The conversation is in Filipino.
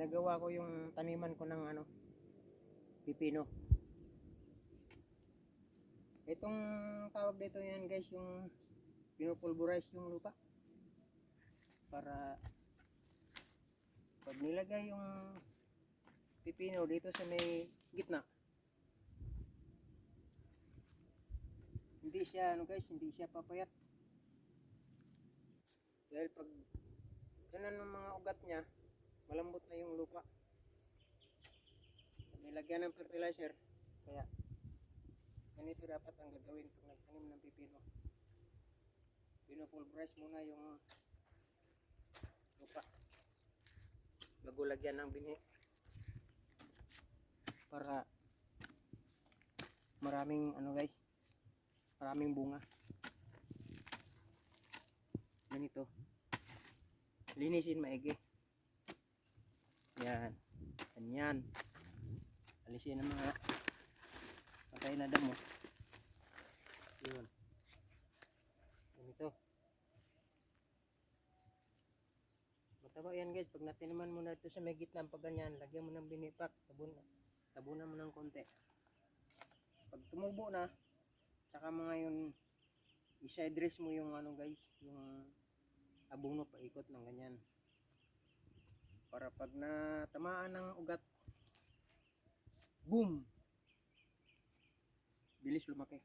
ginagawa ko yung taniman ko ng ano, pipino. Itong tawag dito yan guys, yung pinupulverize yung lupa para pag nilagay yung pipino dito sa may gitna, hindi siya ano guys, hindi siya papayat. Dahil pag ganun ng mga ugat niya, malambot na yung lupa. Nilagyan ng fertilizer, kaya ganito dapat ang gagawin pag nagtanim ng pipino. Pinupulverize muna yung lupa bago lagyan ng binhi para maraming ano guys, maraming bunga. Ganito, linisin maigi. Yan, ganyan. Alisin ang mga patay na damo. Yun, ganito. Mataba yan guys, pag natiniman mo na ito sa may gitna, pag ganyan, lagyan mo ng binipak, tabunan mo ng konti. Pag tumubo na, saka mga yun, i-side dress mo yung ano guys, yung abono paikot ng ganyan. Para pag natamaan ng ugat, boom! Bilis lumaki.